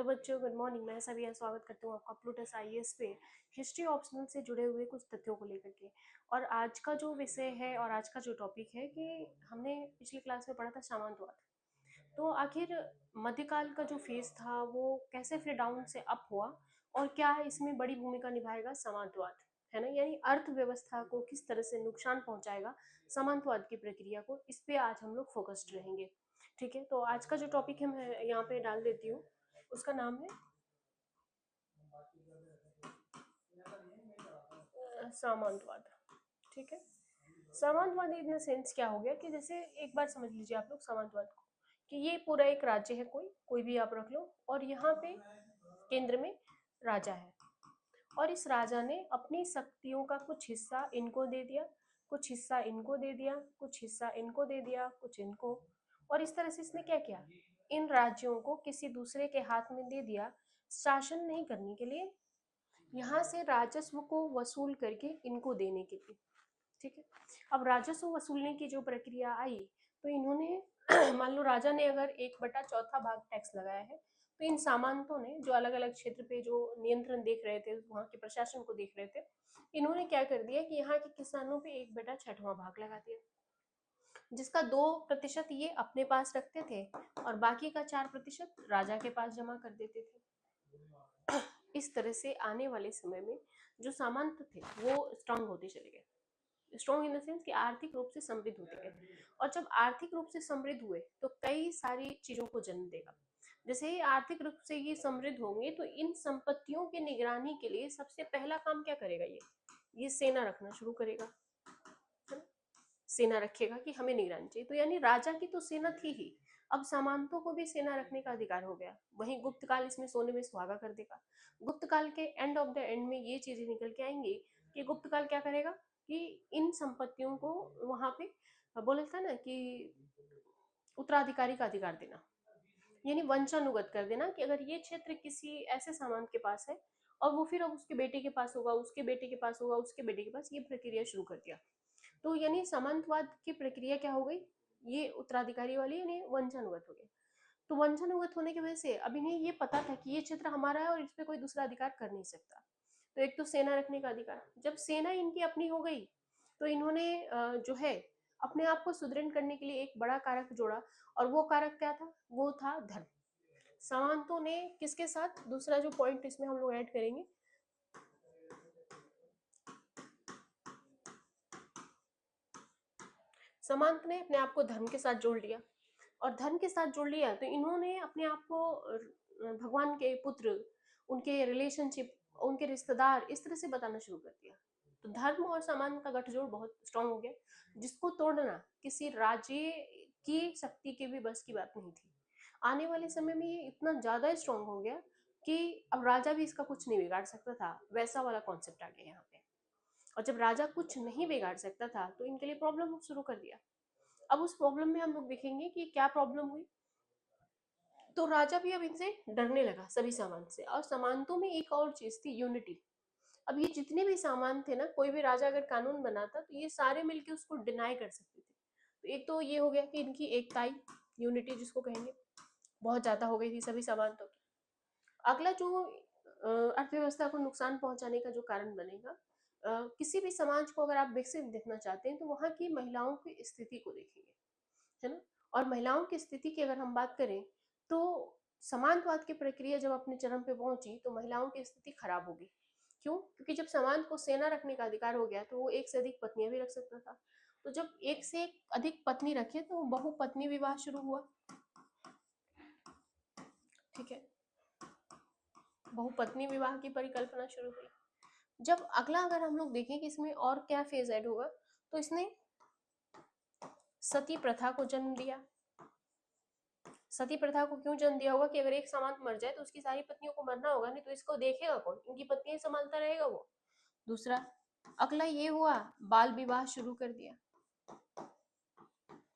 Hello बच्चों, good morning. मैं सभी स्वागत करती हूँ आपका प्लूटस आईएएस पे हिस्ट्री ऑप्शनल से जुड़े हुए कुछ तथ्यों को लेकर के। और आज का जो विषय है और आज का जो टॉपिक है कि हमने पिछली क्लास में पढ़ा था सामंतवाद। तो आखिर मध्यकाल का जो फेज था वो कैसे फिर डाउन से अप हुआ और क्या इसमें बड़ी भूमिका निभाएगा सामंतवाद, है ना। यानी अर्थव्यवस्था को किस तरह से नुकसान पहुंचाएगा सामंतवाद की प्रक्रिया को, इस पे आज हम लोग फोकस्ड रहेंगे। ठीक है, तो आज का जो टॉपिक है मैं यहाँ पे डाल देती हूँ। उसका नाम है सामंतवाद। ठीक है, सामंतवाद इन सेंस क्या हो गया कि जैसे एक बार समझ लीजिए आप लोग सामंतवाद को कि ये पूरा एक राज्य है, कोई कोई भी आप रख लो, और यहाँ पे केंद्र में राजा है। और इस राजा ने अपनी शक्तियों का कुछ हिस्सा इनको दे दिया, कुछ हिस्सा इनको दे दिया, कुछ हिस्सा इनको दे दिया, कुछ इनको। और इस तरह से इसने क्या किया, इन राज्यों को किसी दूसरे के हाथ में दे दिया शासन नहीं करने के लिए, यहाँ से राजस्व को वसूल करके इनको देने के लिए। ठीक है, अब राजस्व वसूलने की जो प्रक्रिया आई तो इन्होंने मान लो राजा ने अगर 1/4 भाग टैक्स लगाया है, तो इन सामंतों ने जो अलग अलग क्षेत्र पे जो नियंत्रण देख रहे थे, वहां के प्रशासन को देख रहे थे, इन्होंने क्या कर दिया कि यहाँ के किसानों पे 1/6वां भाग लगा दिया, जिसका 2% ये अपने पास रखते थे और बाकी का 4% राजा के पास जमा कर देते थे। इस तरह से आने वाले समय में जो सामंत थे वो स्ट्रांग होते चले गए। स्ट्रॉन्ग इन द सेंस कि आर्थिक रूप से समृद्ध होते गए। और जब आर्थिक रूप से समृद्ध हुए तो कई सारी चीजों को जन्म देगा। जैसे ही आर्थिक रूप से ये समृद्ध होंगे तो इन संपत्तियों की निगरानी के लिए सबसे पहला काम क्या करेगा, ये सेना रखना शुरू करेगा, है ना? सेना रखेगा कि हमें निगरानी चाहिए। तो यानी राजा की तो सेना थी ही, अब सामंतों को भी सेना रखने का अधिकार हो गया। वहीं गुप्त काल इसमें सोने में सुहागा कर देगा। गुप्त काल के एंड ऑफ द एंड में ये चीजें निकल के आएंगी कि गुप्त काल क्या करेगा कि इन संपत्तियों को वहां पे बोला था ना कि उत्तराधिकारी का अधिकार देना, यानी वंशानुगत कर देना कि अगर ये क्षेत्र किसी ऐसे सामंत के पास है और वो फिर अब उसके बेटे के पास होगा, उसके बेटे के पास होगा, उसके बेटे के पास, ये प्रक्रिया शुरू कर दिया। तो यानी सामंतवाद की प्रक्रिया क्या हो गई, ये उत्तराधिकारी वाली यानी वंशानुगत हो गया। तो वंशानुगत होने की वजह से अब इन्हें ये पता था कि ये क्षेत्र हमारा है और इस पे कोई दूसरा अधिकार कर नहीं सकता। तो एक तो सेना रखने का अधिकार, जब सेना इनकी अपनी हो गई तो इन्होंने जो है अपने आप को सुदृढ़ करने के लिए एक बड़ा कारक जोड़ा, और वो कारक क्या था, वो था धर्म। सामंतों ने किसके साथ, दूसरा जो पॉइंट इसमें हम लोग ऐड करेंगे, सामंत ने अपने आप को धर्म के साथ जोड़ लिया। और धर्म के साथ जोड़ लिया तो इन्होंने अपने आप को भगवान के पुत्र, उनके रिलेशनशिप, उनके रिश्तेदार, इस तरह से बताना शुरू कर दिया। तो धर्म और सामान का गठजोड़ बहुत स्ट्रांग हो गया, जिसको तोड़ना किसी राज्य की शक्ति के भी बस की बात नहीं थी। आने वाले समय में ये इतना ज्यादा स्ट्रांग हो गया कि अब राजा भी इसका कुछ नहीं बिगाड़ सकता था, वैसा वाला कॉन्सेप्ट आ गया यहाँ पे। और जब राजा कुछ नहीं बिगाड़ सकता था तो इनके लिए प्रॉब्लम शुरू कर दिया। अब उस प्रॉब्लम में हम लोग देखेंगे कि क्या प्रॉब्लम हुई। तो राजा भी अब इनसे डरने लगा, सभी सामान से। और सामानतों में एक और चीज थी, यूनिटी। अब ये जितने भी सामान थे ना, कोई भी राजा अगर कानून बनाता तो ये सारे मिलके उसको डिनाई कर सकते थे। तो एक तो ये हो गया कि इनकी एकताई, यूनिटी जिसको कहेंगे, बहुत ज्यादा हो गई थी सभी सामानतों की। अगला जो अर्थव्यवस्था को नुकसान पहुंचाने का जो कारण बनेगा, किसी भी समाज को अगर आप विकसित देखना चाहते हैं तो वहां की महिलाओं की स्थिति को देखेंगे, है ना। और महिलाओं की स्थिति की अगर हम बात करें तो समानवाद की प्रक्रिया जब अपने चरम पे पहुंची तो महिलाओं की स्थिति खराब होगी। क्यों? क्योंकि जब समाज को सेना रखने का अधिकार हो गया तो वो एक से अधिक पत्नियां भी रख सकता था। तो जब एक से एक अधिक पत्नी रखे तो बहुपत्नी विवाह शुरू हुआ। ठीक है, बहुपत्नी विवाह की परिकल्पना शुरू हुई। जब अगला अगर हम लोग देखें कि इसमें और क्या फेज ऐड होगा, तो इसने सती प्रथा को जन्म दिया। सती प्रथा को क्यों जन्म दिया होगा कि अगर एक सामंत मर जाए तो उसकी सारी पत्नियों को मरना होगा, नहीं तो इसको देखेगा कौन, इनकी पत्नियां संभालता रहेगा वो। दूसरा अगला ये हुआ, बाल विवाह शुरू कर दिया,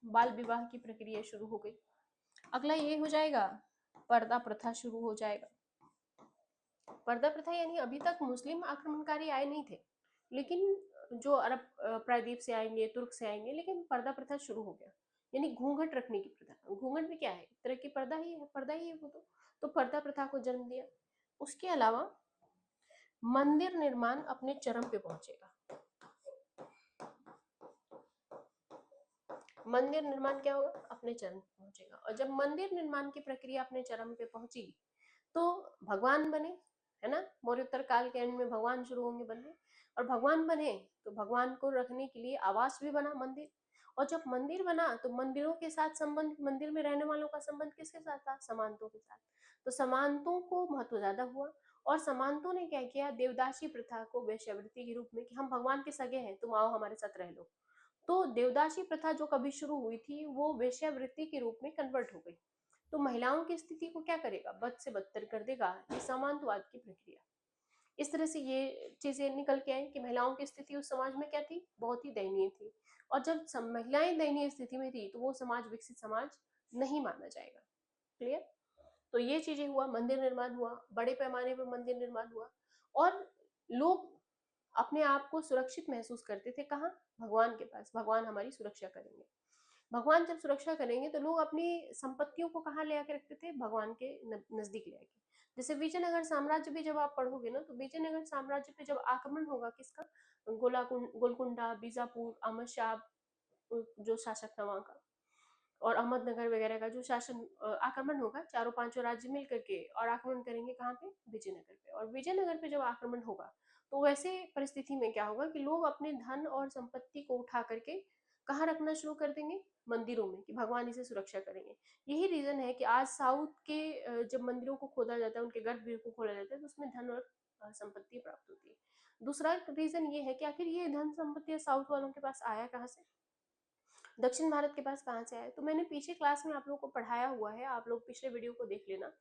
बाल विवाह की प्रक्रिया शुरू हो गई। अगला ये हो जाएगा, पर्दा प्रथा शुरू हो जाएगा। पर्दा प्रथा यानी अभी तक मुस्लिम आक्रमणकारी आए नहीं थे, लेकिन जो अरब प्रायद्वीप से आएंगे, तुर्क से आएंगे, लेकिन पर्दा प्रथा शुरू हो गया। यानी घूंघट रखने की प्रथा। घूंघट भी क्या है, एक तरह की पर्दा ही है, पर्दा ही है वो तो पर्दा प्रथा को जन्म दिया। उसके अलावा मंदिर निर्माण अपने चरम पे पहुंचेगा। मंदिर निर्माण क्या होगा, अपने चरम पे पहुंचेगा। और जब मंदिर निर्माण की प्रक्रिया अपने चरम पे पहुंची तो भगवान बने, है ना, मौर्योत्तर काल के एंड में भगवान शुरू होंगे बनने। और भगवान बने तो भगवान को रखने के लिए आवास भी बना, मंदिर। और जब मंदिर बना तो मंदिरों के साथ संबंध, मंदिर में रहने वालों का संबंध किसके साथ था, समानतों के साथ। तो समानतों को महत्व ज्यादा हुआ। और समानतों ने क्या किया, देवदासी प्रथा को वेश्यावृत्ति के रूप में, कि हम भगवान के सगे हैं, तुम आओ हमारे साथ रह लो। तो देवदासी प्रथा जो कभी शुरू हुई थी वो वेश्यावृत्ति के रूप में कन्वर्ट हो गई। तो महिलाओं की स्थिति को क्या करेगा, बद से बदतर कर देगा ये सामंतवाद की प्रक्रिया। इस तरह से ये चीजें निकल के आई कि महिलाओं की स्थिति उस समाज में क्या थी, बहुत ही दयनीय थी। और जब महिलाएं दयनीय स्थिति में थी तो वो समाज विकसित समाज नहीं माना जाएगा। क्लियर। तो ये चीजें हुआ, मंदिर निर्माण हुआ, बड़े पैमाने पर मंदिर निर्माण हुआ। और लोग अपने आप को सुरक्षित महसूस करते थे, कहाँ, भगवान के पास। भगवान हमारी सुरक्षा करेंगे। भगवान जब सुरक्षा करेंगे तो लोग अपनी संपत्तियों को कहाँ ले आके रखते थे, भगवान के नजदीक ले आके। जैसे विजयनगर साम्राज्य भी जब आप पढ़ोगे ना, तो विजयनगर साम्राज्य पे जब आक्रमण होगा किसका, गोलकुंडा, बीजापुर, अहमद शाह जो शासक था वहां का, और अहमदनगर वगैरह का जो शासन, आक्रमण होगा, चारों पांचों राज्य मिल करके और आक्रमण करेंगे कहाँ पे, विजयनगर पे। और विजयनगर पे जब आक्रमण होगा तो वैसे परिस्थिति में क्या होगा कि लोग अपने धन और संपत्ति को उठा करके कहाँ रखना शुरू कर देंगे, मंदिरों में, कि भगवान इसे सुरक्षा करेंगे। यही रीजन है कि आज साउथ के जब मंदिरों को खोदा जाता है, उनके गर्भगृह को खोला जाता है, तो उसमें धन और संपत्ति प्राप्त होती है। दूसरा रीजन ये है कि आखिर ये धन संपत्ति साउथ वालों के पास आया कहाँ से, दक्षिण भारत के पास कहाँ से आया। तो मैंने पीछे क्लास में आप लोग को पढ़ाया हुआ है, आप लोग पिछले वीडियो को देख लेना,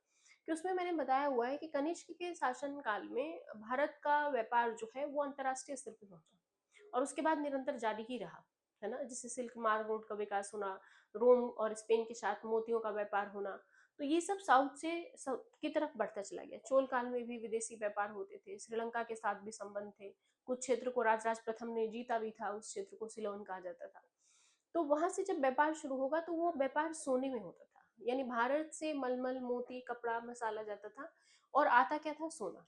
कि उसमें मैंने बताया हुआ है कि कनिष्क के शासन काल में भारत का व्यापार जो है वो अंतरराष्ट्रीय स्तर पर पहुंचा और उसके बाद निरंतर जारी ही रहा, है ना। जैसे सिल्क मार्ग रोड का विकास होना, रोम और स्पेन के साथ मोतियों का व्यापार होना, तो ये सब साउथ से की तरफ बढ़ता चला गया। चोल काल में भी विदेशी व्यापार होते थे, श्रीलंका के साथ भी संबंध थे, कुछ क्षेत्र को राजराज प्रथम ने जीता भी था, उस क्षेत्र को सिलोन कहा जाता था। तो वहां से जब व्यापार शुरू होगा तो वो व्यापार सोने में होता था, यानी भारत से मलमल, मोती, कपड़ा, मसाला जाता था और आता क्या था, सोना।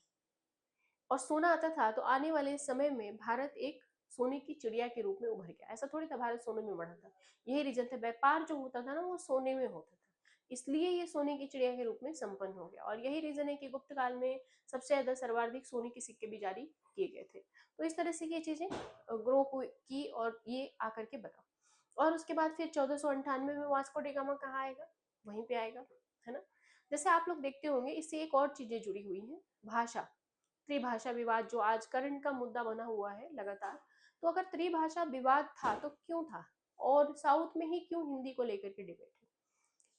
और सोना आता था तो आने वाले समय में भारत एक सोने की चिड़िया के रूप में उभर गया। ऐसा थोड़ी था भारत सोने में बढ़ा था, यही रीजन था, व्यापार जो होता था ना वो सोने में होता था, इसलिए ये सोने की चिड़िया के रूप में संपन्न हो गया। और यही रीजन है कि गुप्त काल में सबसे ज्यादा सर्वाधिक सोने के सिक्के भी जारी किए गए थे। तो इस तरह से ये चीजें ग्रो की और ये आकर के बना। और उसके बाद फिर 1498 में वास्को डी गामा कहाँ आएगा, वहीं पे आएगा, है ना। जैसे आप लोग देखते होंगे इससे एक और चीजें जुड़ी हुई हैं, भाषा, त्रिभाषा विवाद जो आज करंट का मुद्दा बना हुआ है लगातार। तो अगर त्रिभाषा विवाद था तो क्यों था, और साउथ में ही क्यों हिंदी को लेकर के डिबेट है।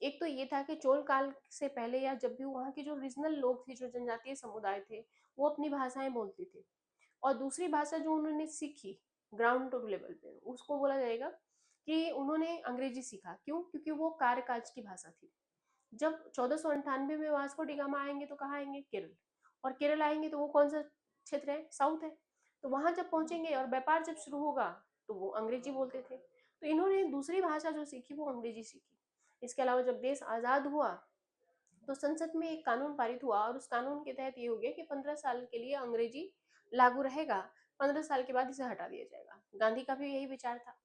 एक तो ये था कि चोल काल से पहले या जब भी वहाँ के जो रीजनल लोग थे, जो जनजातीय समुदाय थे, वो अपनी भाषाएं बोलते थे। और दूसरी भाषा जो उन्होंने सीखी ग्राउंड टू लेवल पे, उसको बोला जाएगा कि उन्होंने अंग्रेजी सीखा। क्यों, क्योंकि वो कार्यकाज की भाषा थी। जब 1498 में वास्को डी गामा आएंगे तो कहाँ आएंगे, केरल। और केरल आएंगे तो वो कौन सा क्षेत्र है, साउथ है। तो वहां जब पहुंचेंगे और व्यापार जब शुरू होगा तो वो अंग्रेजी बोलते थे, तो इन्होंने दूसरी भाषा जो सीखी वो अंग्रेजी सीखी। इसके अलावा जब देश आजाद हुआ तो संसद में एक कानून पारित हुआ और उस कानून के तहत ये हो गया कि 15 साल के लिए अंग्रेजी लागू रहेगा, 15 साल के बाद इसे हटा दिया जाएगा। गांधी का भी यही विचार था।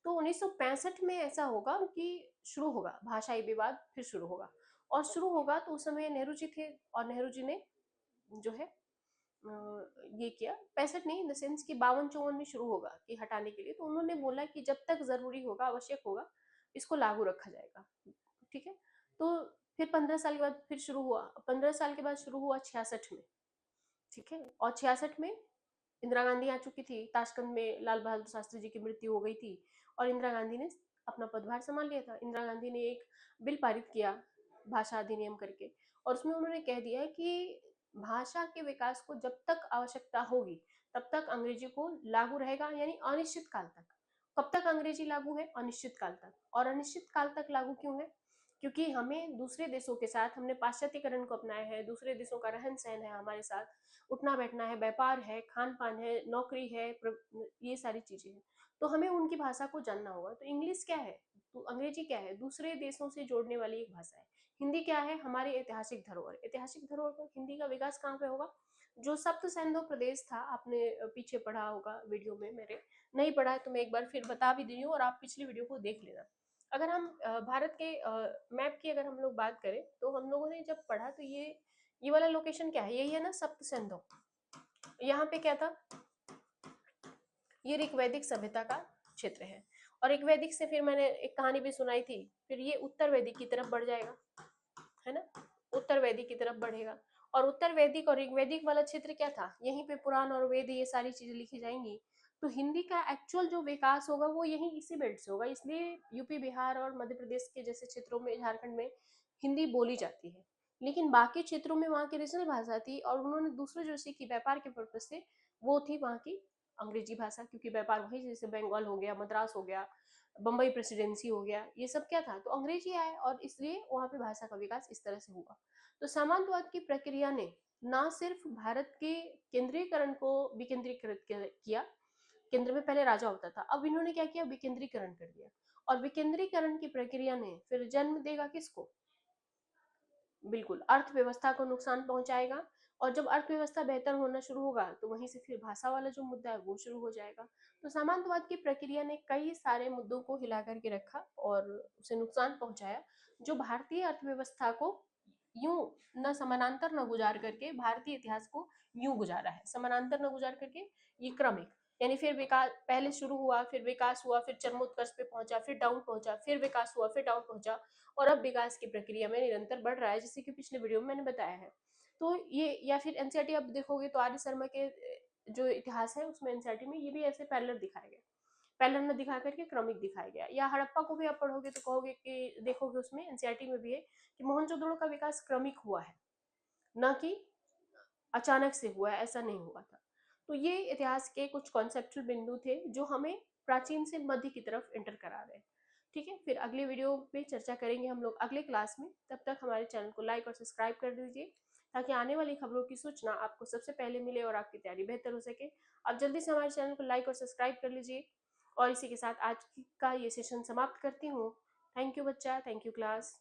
तो 1965 में ऐसा होगा कि शुरू होगा भाषाई विवाद, फिर शुरू होगा। और शुरू होगा तो उस समय नेहरू जी थे, और नेहरू जी ने जो है ये किया, 65 नहीं, इन द सेंस कि 52-54 में शुरू होगा कि हटाने के लिए। तो उन्होंने बोला कि जब तक जरूरी होगा, आवश्यक होगा, इसको लागू रखा जाएगा, ठीक है। तो फिर 15 साल के बाद फिर शुरू हुआ, 15 साल के बाद शुरू हुआ 66 में, ठीक है। और 66 में इंदिरा गांधी आ चुकी थी, ताशकंद में लाल बहादुर शास्त्री जी की मृत्यु हो गई थी और इंदिरा गांधी ने अपना पदभार संभाल लिया था। इंदिरा गांधी ने एक बिल पारित किया, भाषा अधिनियम करके, और उसमें उन्होंने कह दिया कि भाषा के विकास को जब तक आवश्यकता होगी तब तक अंग्रेजी को लागू रहेगा, यानी अनिश्चित काल तक। कब तक अंग्रेजी लागू है, अनिश्चित काल तक। और अनिश्चित काल तक लागू क्यों है, क्योंकि हमें दूसरे देशों के साथ, हमने पाश्चात्यकरण को अपनाया है, दूसरे देशों का रहन सहन है हमारे साथ, उठना बैठना है, व्यापार है, खान पान है, नौकरी है, ये सारी चीजें हैं। तो हमें उनकी भाषा को जानना होगा। तो इंग्लिश क्या है, अंग्रेजी क्या है? दूसरे देशों से जोड़ने वाली एक भाषा है। हिंदी क्या है? हमारी ऐतिहासिक धरोहर। ऐतिहासिक धरोहर पर हिंदी का विकास कहाँ पे होगा? जो सप्त सिंधु प्रदेश था, आपने पीछे पढ़ा होगा वीडियो में मेरे, नहीं पढ़ा है तो मैं एक बार फिर बता भी दे रही हूँ और आप पिछली वीडियो को देख लेना। अगर हम भारत के मैप की अगर हम लोग बात करें तो हम लोगों ने जब पढ़ा तो ये वाला लोकेशन क्या है? यही है ना सप्त सिंधु। यहाँ पे क्या था? ये ऋग्वैदिक सभ्यता का क्षेत्र है। और ऋग्वैदिक से फिर मैंने एक कहानी भी सुनाई थी, फिर ये उत्तर वैदिक की तरफ बढ़ जाएगा, है ना? उत्तर वैदिक की तरफ बढ़ेगा। और उत्तर वैदिक और ऋग्वैदिक वाला क्षेत्र क्या था? यहीं पे पुराण और वेद ये सारी चीजें लिखी जाएंगी। तो हिंदी का एक्चुअल जो विकास होगा वो यही इसी बेल्ट से होगा। इसलिए यूपी, बिहार और मध्य प्रदेश के जैसे क्षेत्रों में, झारखंड में हिंदी बोली जाती है। लेकिन बाकी क्षेत्रों में वहाँ की रीजनल भाषा थी और उन्होंने दूसरे जो सीखी व्यापार के पर्पज से, वो थी वहाँ की अंग्रेजी भाषा। क्योंकि व्यापार वही, जैसे बंगाल हो गया, मद्रास हो गया, बम्बई प्रेसिडेंसी हो गया, ये सब क्या था? तो अंग्रेजी आए और इसलिए वहाँ पे भाषा का विकास इस तरह से हुआ। तो सामंतवाद की प्रक्रिया ने ना सिर्फ भारत के केंद्रीयकरण को विकेंद्रीकृत किया, केंद्र में पहले राजा होता था, अब इन्होंने क्या किया? विकेंद्रीकरण कर दिया। और विकेंद्रीकरण की प्रक्रिया ने फिर जन्म देगा किसको? बिल्कुल, अर्थव्यवस्था को नुकसान पहुंचाएगा। और जब अर्थव्यवस्था बेहतर होना शुरू होगा तो वहीं से फिर भाषा वाला जो मुद्दा है वो शुरू हो जाएगा। तो सामंतवाद की प्रक्रिया ने कई सारे मुद्दों को हिला करके रखा और उसे नुकसान पहुंचाया, जो भारतीय अर्थव्यवस्था को यूं न समानांतर न गुजार करके भारतीय इतिहास को यूं गुजारा है, समानांतर न गुजार करके, ये क्रमिक, यानी फिर विकास पहले शुरू हुआ, फिर विकास हुआ, फिर चरमोत्कर्ष पे पहुंचा, फिर डाउन पहुंचा, फिर विकास हुआ, फिर डाउन पहुंचा, और अब विकास की प्रक्रिया में निरंतर बढ़ रहा है, जैसे कि पिछले वीडियो में मैंने बताया है। तो ये, या फिर एनसीईआरटी आप देखोगे तो आर्य शर्मा के जो इतिहास है उसमें एनसीईआरटी में ये भी ऐसे पैरेलल दिखाया गया, पैरेलल में दिखा करके क्रमिक दिखाया गया। या हड़प्पा को भी आप पढ़ोगे तो कहोगे कि, देखोगे उसमें एनसीईआरटी में भी है कि मोहनजोदड़ो का विकास क्रमिक हुआ है, ना कि अचानक से हुआ है, ऐसा नहीं हुआ था। तो ये इतिहास के कुछ कॉन्सेप्चुअल बिंदु थे जो हमें प्राचीन से मध्य की तरफ एंटर करा रहे हैं। ठीक है, फिर अगले वीडियो पे चर्चा करेंगे हम लोग अगले क्लास में। तब तक हमारे चैनल को लाइक और सब्सक्राइब कर दीजिए ताकि आने वाली खबरों की सूचना आपको सबसे पहले मिले और आपकी तैयारी बेहतर हो सके। आप जल्दी से हमारे चैनल को लाइक और सब्सक्राइब कर लीजिए। और इसी के साथ आज का ये सेशन समाप्त करती हूँ। थैंक यू बच्चा, थैंक यू क्लास।